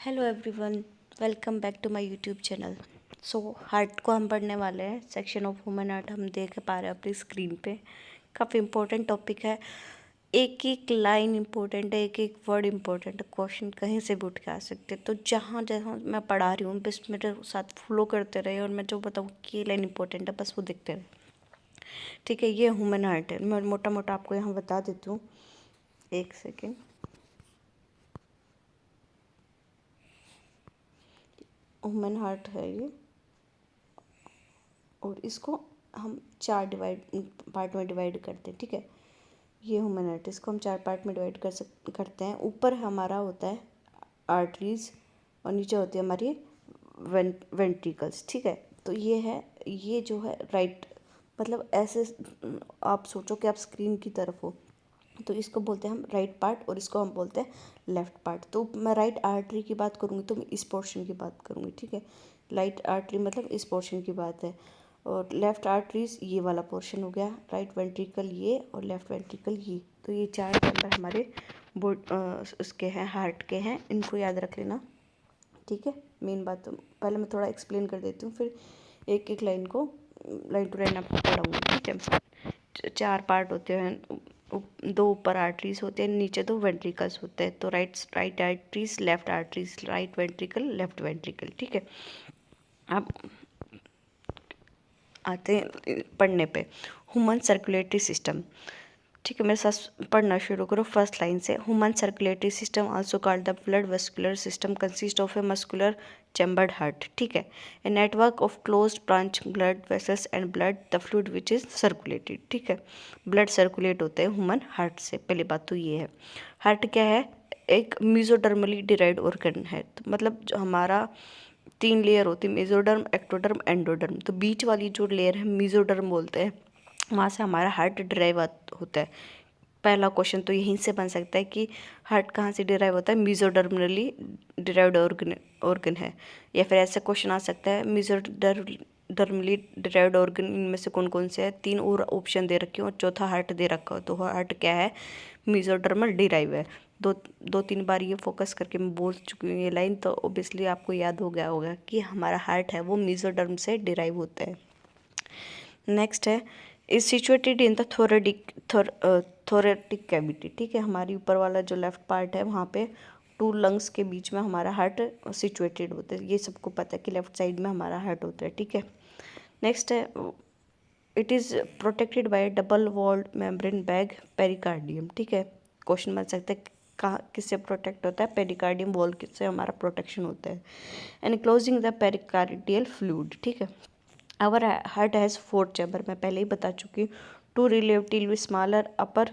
Hello everyone, welcome back to my YouTube channel. So heart को हम पढ़ने वाले हैं। सेक्शन ऑफ ह्यूमन हार्ट हम देख पा रहे हैं अपनी स्क्रीन पे। काफ़ी इम्पोर्टेंट टॉपिक है। एक एक लाइन इम्पोर्टेंट है, एक एक वर्ड इम्पोर्टेंट है। क्वेश्चन कहीं से भी उठ के आ सकते हैं। तो जहाँ जहाँ मैं पढ़ा रही हूँ बस मेरे साथ फॉलो करते रहे और मैं जो बताऊँ कि ये लाइन इम्पोर्टेंट है बस वो देखते रहे। ठीक है, ये ह्यूमन हार्ट है। मैं मोटा मोटा आपको यहाँ बता देती हूँ। एक सेकेंड। ह्यूमन हार्ट है ये, और इसको हम चार पार्ट में डिवाइड करते हैं। ठीक है, ये ह्यूमन हार्ट, इसको हम चार पार्ट में डिवाइड करते हैं। ऊपर हमारा होता है आर्टरीज और नीचे होती है हमारी वेंट्रिकल्स। ठीक है, तो ये जो है राइट, मतलब ऐसे आप सोचो कि आप स्क्रीन की तरफ हो, तो इसको बोलते हैं हम राइट पार्ट और इसको हम बोलते हैं लेफ़्ट पार्ट। तो मैं राइट आर्टरी की बात करूँगी तो मैं इस पोर्शन की बात करूँगी। ठीक है, राइट आर्टरी मतलब इस पोर्शन की बात है, और लेफ़्ट आर्टरीज ये वाला पोर्शन हो गया। राइट वेंट्रिकल ये और लेफ़्ट वेंट्रिकल ये। तो ये चार चैम्बर हमारे उसके हैं, हार्ट के हैं। इनको याद रख लेना। ठीक है, मेन बात तो पहले मैं थोड़ा एक्सप्लेन कर देती हूँ, फिर एक एक लाइन टू लाइन आपको पढ़ाऊँगी। ठीक है, चार पार्ट होते हैं। दो ऊपर आर्टरीज होते हैं, नीचे दो वेंट्रिकल्स होते हैं। तो right arteries, left arteries, right ventricle, left ventricle. ठीक है, अब आते हैं पढ़ने पे। Human circulatory system. ठीक है, मेरे साथ पढ़ना शुरू करो फर्स्ट लाइन से। Human circulatory system also called the blood vascular system consist of a muscular chambered heart. ठीक है, a network of closed branch blood vessels and blood the fluid which is circulated. ठीक है, blood circulate होते हैं human heart से। पहली बात तो ये है। हार्ट क्या है? एक मीजोडर्मली डिराइव्ड ऑर्गन है। तो मतलब जो हमारा तीन लेयर होती है, मेजोडर्म, एक्टोडर्म, एंडोडर्म। तो बीच वाली जो लेयर है मेजोडर्म बोलते हैं, वहाँ से हमारा हार्ट डिराइव होता है। पहला क्वेश्चन तो यहीं से बन सकता है कि हार्ट कहाँ से डिराइव होता है? मेजोडर्मली डिराइव्ड ऑर्गन है। या फिर ऐसा क्वेश्चन आ सकता है मेजोडर्मली डिराइव्ड ऑर्गन इनमें से कौन कौन से है? तीन और ऑप्शन दे रखे हो और चौथा हार्ट दे रखा हो, तो हार्ट क्या है? मेजोडर्मल डिराइव है। दो दो तीन बार ये फोकस करके मैं बोल चुकी हूँ ये लाइन, तो ओबियसली आपको याद हो गया होगा कि हमारा हार्ट है वो मेसोडर्म से डिराइव होता है। नेक्स्ट है, is situated in the thoracic cavity. ठीक है, हमारी ऊपर वाला जो लेफ्ट पार्ट है वहाँ पे टू लंग्स के बीच में हमारा हार्ट सिचुएटेड होता है। ये सबको पता है कि लेफ्ट साइड में हमारा हार्ट होता है। ठीक है, नेक्स्ट है, it is protected by double walled membrane bag pericardium. ठीक है, क्वेश्चन बन सकता है कहाँ किससे प्रोटेक्ट होता है? पेरिकार्डियम वॉल से हमारा प्रोटेक्शन होता है। And closing the pericardial fluid. ठीक है, our heart has four chamber, मैं पहले ही बता चुकी हूँ। Two relatively smaller upper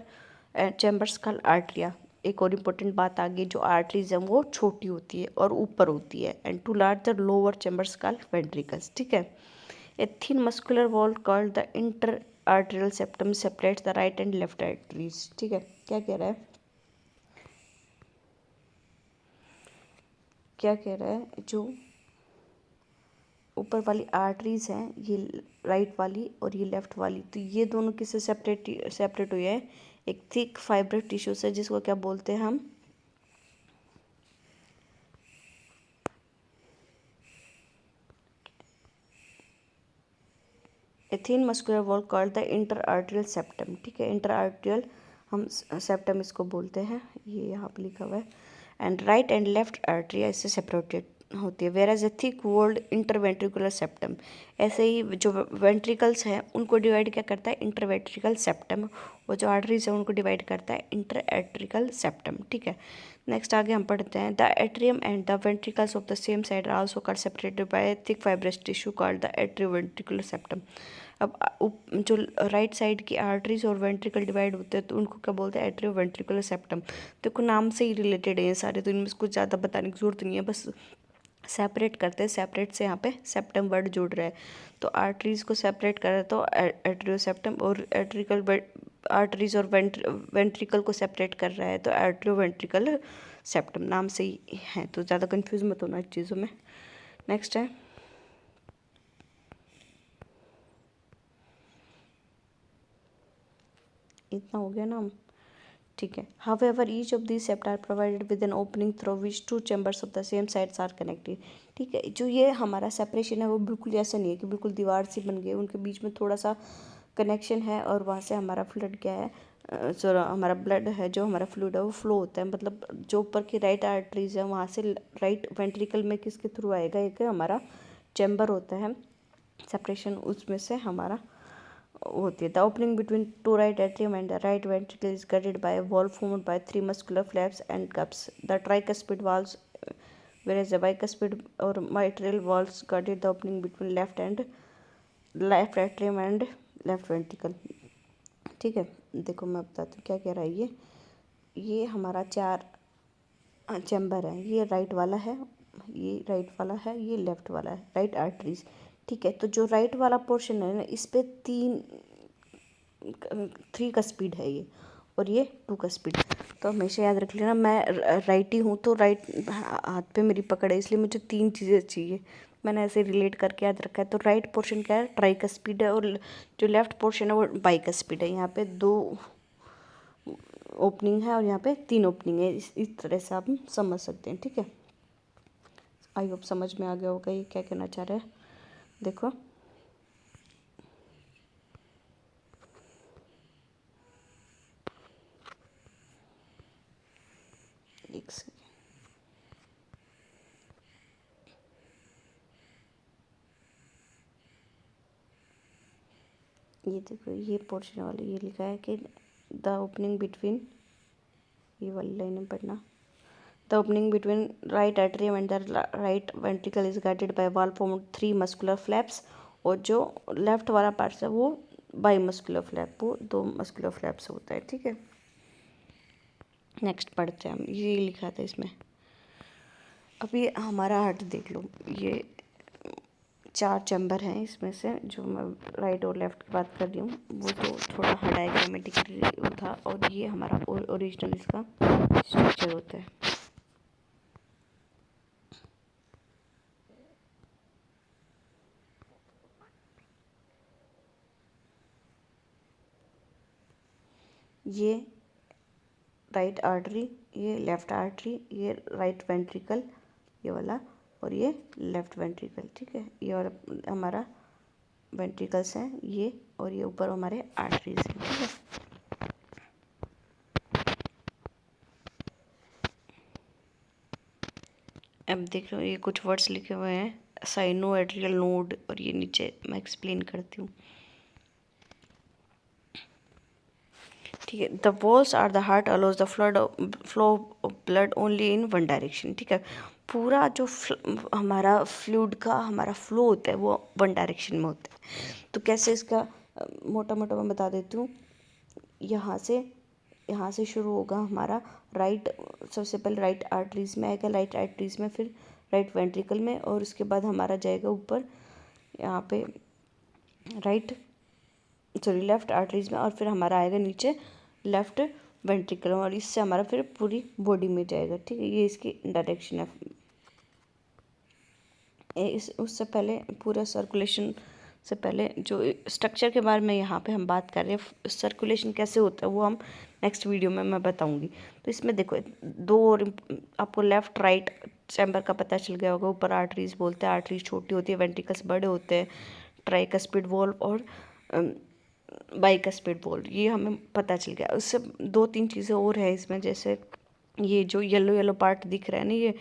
chambers called atria. एक और इम्पोर्टेंट बात आगे, जो आर्टरीज हैं वो छोटी होती है और ऊपर होती है। And two larger lower chambers called ventricles. ठीक है, a thin muscular wall called the inter arterial septum separates the right and left arteries. ठीक है, क्या कह रहा है? क्या कह रहा है? जो ऊपर वाली आर्टरीज हैं, ये राइट वाली और ये लेफ्ट वाली, तो ये दोनों किससे सेपरेट हुए हैं? एक थिक फाइबर टिश्यू से, जिसको क्या बोलते हैं हम? ए thin muscular wall called the inter arterial septum. ठीक है, इंटर आर्टेरियल हम सेप्टम इसको बोलते हैं, ये यहाँ पे लिखा हुआ है। And right and left atria इससे सेपरेटेड होती है। Whereas a thick walled interventricular septum. ऐसे ही जो वेंट्रिकल्स हैं उनको डिवाइड क्या करता है? Interventricular septum. और जो आर्टरीज हैं उनको डिवाइड करता है इंटर एट्रिकल सेप्टम। ठीक है, नेक्स्ट आगे हम पढ़ते हैं। The atrium and the ventricles of the same side are also called separated by thick fibrous tissue called the atrioventricular septum. अब जो राइट साइड की आर्टरीज और वेंट्रिकल डिवाइड होते हैं तो उनको क्या बोलते हैं? Atrioventricular septum. देखो नाम से ही रिलेटेड है ये सारे, तो इनमें कुछ ज़्यादा बताने की जरूरत नहीं है, बस सेपरेट करते हैं। सेपरेट से यहाँ पे सेप्टम वर्ड जुड़ रहा है, तो आर्टरीज को सेपरेट कर रहा है तो एट्रियोसेप्टम, और एट्रिकल आर्टरीज और वेंट्रिकल को सेपरेट कर रहा है तो एट्रियोवेंट्रिकल सेप्टम। नाम से ही है, तो ज़्यादा कंफ्यूज मत होना इस चीज़ों में। नेक्स्ट है, इतना हो गया ना। ठीक है। However each of these septa are provided with an opening through which two chambers of the same sides are connected. ठीक है, जो ये हमारा सेपरेशन है वो बिल्कुल ऐसा नहीं है कि बिल्कुल दीवार सी बन गई, उनके बीच में थोड़ा सा कनेक्शन है और वहाँ से हमारा फ्लड क्या है, हमारा ब्लड है, जो हमारा फ्लूइड है वो फ्लो होता है। मतलब जो ऊपर की राइट आर्टरीज है वहाँ से राइट वेंट्रिकल में किसके थ्रू आएगा, एक हमारा चैम्बर होता है सेपरेशन, उसमें से हमारा होती है। The opening between two right atrium and the right ventricle is gated by valve formed by 3 muscular flaps and cusps. The tricuspid valves whereas the bicuspid or mitral valves guarded the opening between left left atrium and left ventricle। ठीक है, देखो मैं बताती हूँ क्या कह रहा है ये हमारा 4 चैम्बर है। ये राइट वाला है, ये राइट वाला है, ये लेफ्ट वाला है, राइट आर्टरीज। ठीक है, तो जो राइट वाला पोर्शन है ना, इस पे 3 का स्पीड है ये, और ये 2 का स्पीड। तो हमेशा याद रख लेना, मैं राइटी हूँ तो राइट हाथ पे मेरी पकड़ है, इसलिए मुझे 3 चीज़ें चाहिए। मैंने ऐसे रिलेट करके याद रखा है। तो राइट पोर्शन क्या है, ट्राई का स्पीड है, और जो लेफ्ट पोर्शन है वो बाई का स्पीड है। यहाँ पे 2 ओपनिंग है और यहाँ पे 3 ओपनिंग है। इस तरह से आप समझ सकते हैं। ठीक है, आई होप समझ में आ गया होगा ये क्या कहना चाह रहा है। देखो एक सेकेंड, ये देखो ये पोर्शन वाले ये लिखा है कि द ओपनिंग बिटवीन, ये वाली लाइन पढ़ना, the opening between right atrium and the right ventricle is guarded by valve formed 3 muscular flaps. और जो लेफ्ट वाला पार्ट है वो बाई मस्कुलर फ्लैप, वो 2 मस्कुलर फ्लैप्स होता है। ठीक है, नेक्स्ट पढ़ते हैं हम। ये लिखा था इसमें। अब ये हमारा हार्ट देख लो, ये 4 चैम्बर हैं, इसमें से जो मैं राइट और लेफ्ट की बात कर रही हूँ वो तो थोड़ा डायग्रामेटिकली था, और ये हमारा ओरिजिनल इसका स्ट्रक्चर होता है। ये राइट आर्टरी, ये लेफ्ट आर्टरी, ये राइट वेंट्रिकल ये वाला, और ये लेफ्ट वेंट्रिकल। ठीक है, ये और हमारा वेंट्रिकल्स हैं ये, और ये ऊपर हमारे आर्टरीज हैं। ठीक है, अब देख लो ये कुछ वर्ड्स लिखे हुए हैं, साइनो एड्रियल नोड, और ये नीचे मैं एक्सप्लेन करती हूँ। ठीक है, the walls are the heart allows the flow of blood only in one direction. ठीक है, पूरा जो हमारा फ्लूइड का हमारा फ्लो होता है वो वन डायरेक्शन में होता है। तो कैसे इसका मोटा मोटा मैं बता देती हूँ। यहाँ से शुरू होगा हमारा राइट, सबसे पहले राइट आर्टरीज में आएगा, राइट आर्टरीज में फिर राइट वेंट्रिकल में, और उसके बाद हमारा जाएगा ऊपर यहाँ पे लेफ्ट आर्टरीज में, और फिर हमारा आएगा नीचे लेफ्ट वेंट्रिकल, और इससे हमारा फिर पूरी बॉडी में जाएगा। ठीक है, ये इसकी डायरेक्शन है। उससे पहले पूरा सर्कुलेशन से पहले जो स्ट्रक्चर के बारे में यहाँ पे हम बात कर रहे हैं, सर्कुलेशन कैसे होता है वो हम नेक्स्ट वीडियो में मैं बताऊंगी। तो इसमें देखो 2 और आपको लेफ्ट राइट चैम्बर का पता चल गया होगा। ऊपर आर्टरीज बोलते हैं, आर्टरीज छोटी होती है, वेंट्रिकल्स बड़े होते हैं, ट्राइकस्पिड वॉल्व और बाइकस्पिड वॉल्व, ये हमें पता चल गया। उससे 2-3 चीज़ें और है इसमें, जैसे ये जो येलो येलो पार्ट दिख रहा है ना,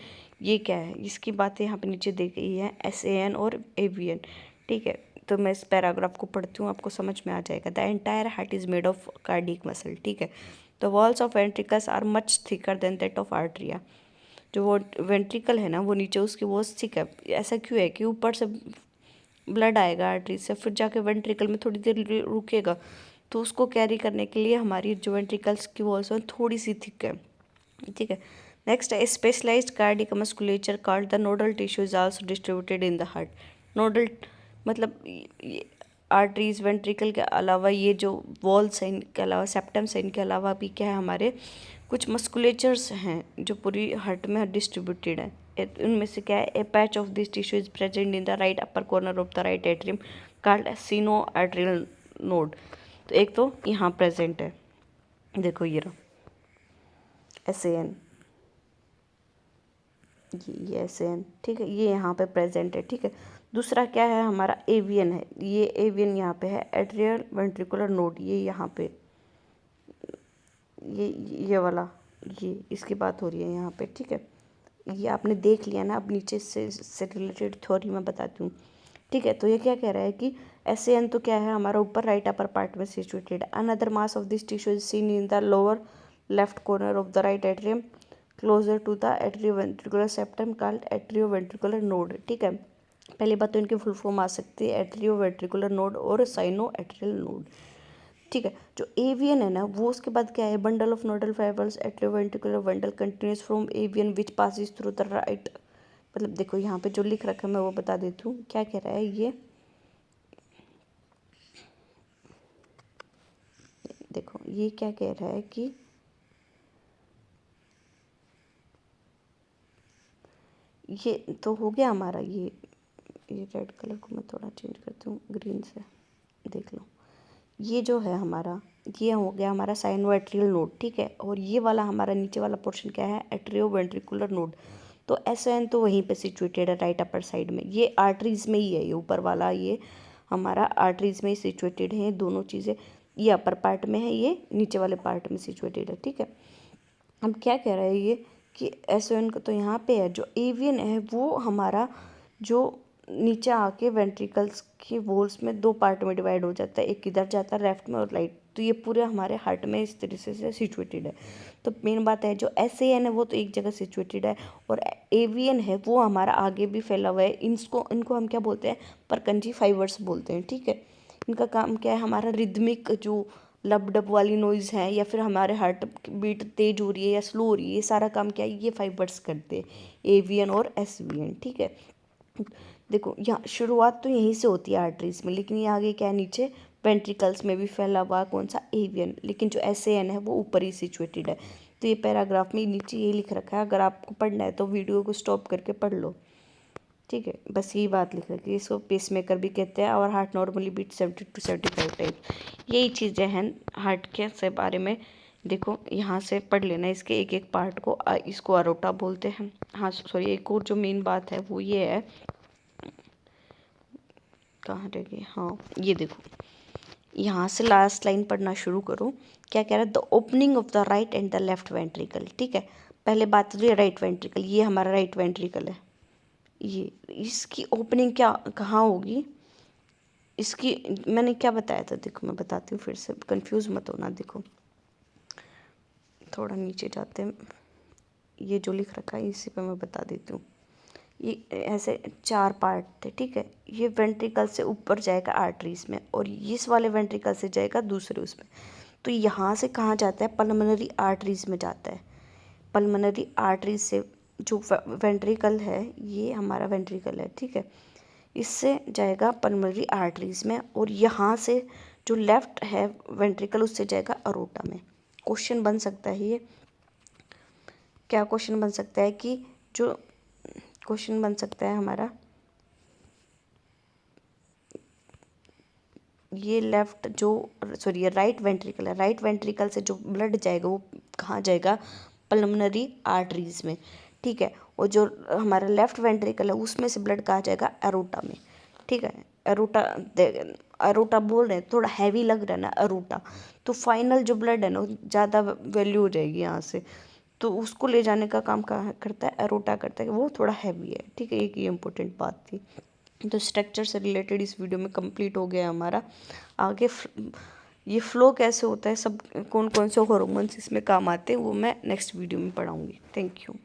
ये क्या है, इसकी बातें यहाँ पे नीचे दी गई है, SAN और AVN। ठीक है, तो मैं इस पैराग्राफ को पढ़ती हूँ, आपको समझ में आ जाएगा। The entire heart is made of cardiac muscle. ठीक है, the walls of ventricles are much thicker than that of atria. जो वो वेंट्रिकल है ना वो नीचे उसकी वो थिक है। ऐसा क्यों है कि ऊपर से ब्लड आएगा आर्टरी से, फिर जाके वेंट्रिकल में थोड़ी देर रुकेगा, तो उसको कैरी करने के लिए हमारी जो वेंट्रिकल्स की वॉल्स हैं थोड़ी सी थिक है। ठीक है, नेक्स्ट है specialised cardiac musculature called the nodal tissue is also distributed in the heart. Nodal मतलब आर्टरीज वेंट्रिकल के अलावा ये जो वॉल्स हैं इनके अलावा, सेप्टम्स हैं इनके अलावा भी क्या है, हमारे कुछ मस्कुलेचर्स हैं जो पूरी हार्ट में डिस्ट्रीब्यूटेड है। उनमें से क्या है, a patch of this tissue is present in the right upper corner of the right atrium called sino atrial node. तो एक तो यहाँ प्रेजेंट है, देखो ये रहा, SAN, ये SAN, ठीक है, ये यहाँ पे प्रेजेंट है, ठीक है। दूसरा क्या है हमारा AVN है, ये AVN यहाँ पे है, एट्रियल वेंट्रिकुलर नोड, ये यहाँ पे, ये वाला, ये इसकी बात हो रही है यहाँ पे, ठीक है। ये आपने देख लिया ना, अब नीचे से रिलेटेड थ्योरी मैं बताती हूँ, ठीक है। तो ये क्या कह रहा है कि SAN तो क्या है हमारा ऊपर राइट अपर पार्ट में situated. Another mass of this tissue is seen in the lower left corner of the right atrium closer to the atrioventricular septum called atrioventricular node, ठीक है। पहली बात तो इनकी फुल फॉर्म आ सकती है एट्रियोवेंट्रिकुलर नोड और साइनो एट्रियल नोड, ठीक है। जो AVN है ना, वो उसके बाद क्या है, bundle of nodal fibres atrioventricular bundle continuous from AVN which passes through the right, मतलब देखो यहाँ पे जो लिख रखा है मैं वो बता देती हूँ क्या कह रहा है ये, देखो ये क्या कह रहा है कि ये तो हो गया हमारा, ये रेड कलर को मैं थोड़ा चेंज करती हूँ ग्रीन से, देख लो, ये जो है हमारा, ये हो गया हमारा साइनो एट्रियल नोड, ठीक है। और ये वाला हमारा नीचे वाला पोर्शन क्या है, एट्रियो वेंट्रिकुलर नोड। तो SAN तो वहीं पे सिचुएटेड है राइट अपर साइड में, ये आर्टरीज में ही है, ये ऊपर वाला ये हमारा आर्टरीज में ही सिचुएटेड है दोनों चीज़ें, ये अपर पार्ट में है, ये नीचे वाले पार्ट में सिचुएटेड है, ठीक है। अब क्या कह रहा है ये कि SAN का तो यहाँ पे है, जो AVN है वो हमारा जो नीचे आके वेंट्रिकल्स की वॉल्स में दो पार्ट में डिवाइड हो जाता है, एक इधर जाता है लेफ्ट में और राइट, तो ये पूरे हमारे हार्ट में इस तरीके से सिचुएटेड है। तो मेन बात है जो SAN है वो तो एक जगह सिचुएटेड है, और AVN है वो हमारा आगे भी फैला हुआ है। इनको हम क्या बोलते हैं, परकंजी फाइबर्स बोलते हैं, ठीक है। इनका काम क्या है, हमारा रिदमिक जो लब डब वाली नॉइज़ है या फिर हमारे हार्ट बीट तेज हो रही है या स्लो हो रही है, ये सारा काम क्या है, ये फाइबर्स करते हैं, AVN और SVN, ठीक है। देखो यहाँ शुरुआत तो यहीं से होती है आर्टरीज में, लेकिन ये आगे क्या है, नीचे वेंट्रिकल्स में भी फैला हुआ कौन सा, AVN, लेकिन जो SAN है वो ऊपर ही सिचुएटेड है। तो ये पैराग्राफ में नीचे ये लिख रखा है, अगर आपको पढ़ना है तो वीडियो को स्टॉप करके पढ़ लो, ठीक है। बस यही बात लिख रखी है, इसको पेसमेकर भी कहते हैं, और heart normally beat 70 to 75 time. यही चीज़ें हैं हार्ट के से बारे में। देखो यहाँ से पढ़ लेना इसके एक एक पार्ट को, इसको अरोटा बोलते हैं। हाँ सॉरी, एक और जो मेन बात है वो ये है, कहाँ रह गई, हाँ ये देखो, यहाँ से लास्ट लाइन पढ़ना शुरू करो। क्या कह रहा है, the opening of the right and the left ventricle, ठीक है। पहले बात हो रही है राइट वेंट्रिकल, ये हमारा राइट वेंट्रिकल है, ये इसकी ओपनिंग क्या कहाँ होगी, इसकी मैंने क्या बताया था, देखो मैं बताती हूँ फिर से, कंफ्यूज मत होना। देखो थोड़ा नीचे जाते हैं, ये जो लिख रखा है इसी पे मैं बता देती हूँ। ये ऐसे चार पार्ट थे, ठीक है। ये वेंट्रिकल से ऊपर जाएगा आर्टरीज में, और इस वाले वेंट्रिकल से जाएगा दूसरे उसमें। तो यहाँ से कहाँ जाता है, पल्मोनरी आर्टरीज में जाता है। पल्मोनरी आर्टरीज से जो वेंट्रिकल है, ये हमारा वेंट्रिकल है, ठीक है, इससे जाएगा पल्मोनरी आर्टरीज में, और यहाँ से जो लेफ्ट है वेंट्रिकल उससे जाएगा अरोटा में। क्वेश्चन बन सकता है ये, क्या क्वेश्चन बन सकता है कि जो क्वेश्चन बन सकता है हमारा, ये लेफ्ट जो सॉरी ये राइट वेंट्रिकल है, राइट वेंट्रिकल से जो ब्लड जाएगा वो कहाँ जाएगा, पल्मोनरी आर्टरीज में, ठीक है। और जो हमारा लेफ्ट वेंट्रिकल है उसमें से ब्लड कहाँ जाएगा, एरोटा में, ठीक है। एरोटा एरोटा बोल रहे हैं, थोड़ा हैवी लग रहा है ना एरोटा, तो फाइनल जो ब्लड है ना ज़्यादा वैल्यू हो जाएगी यहाँ से, तो उसको ले जाने का काम कहाँ करता है, एरोटा करता है, वो थोड़ा हैवी है, ठीक है। एक ये इंपॉर्टेंट बात थी। तो स्ट्रक्चर से रिलेटेड इस वीडियो में कंप्लीट हो गया हमारा। आगे ये फ्लो कैसे होता है, सब कौन कौन से हार्मोन्स इसमें काम आते हैं, वो मैं नेक्स्ट वीडियो में पढ़ाऊँगी। Thank you.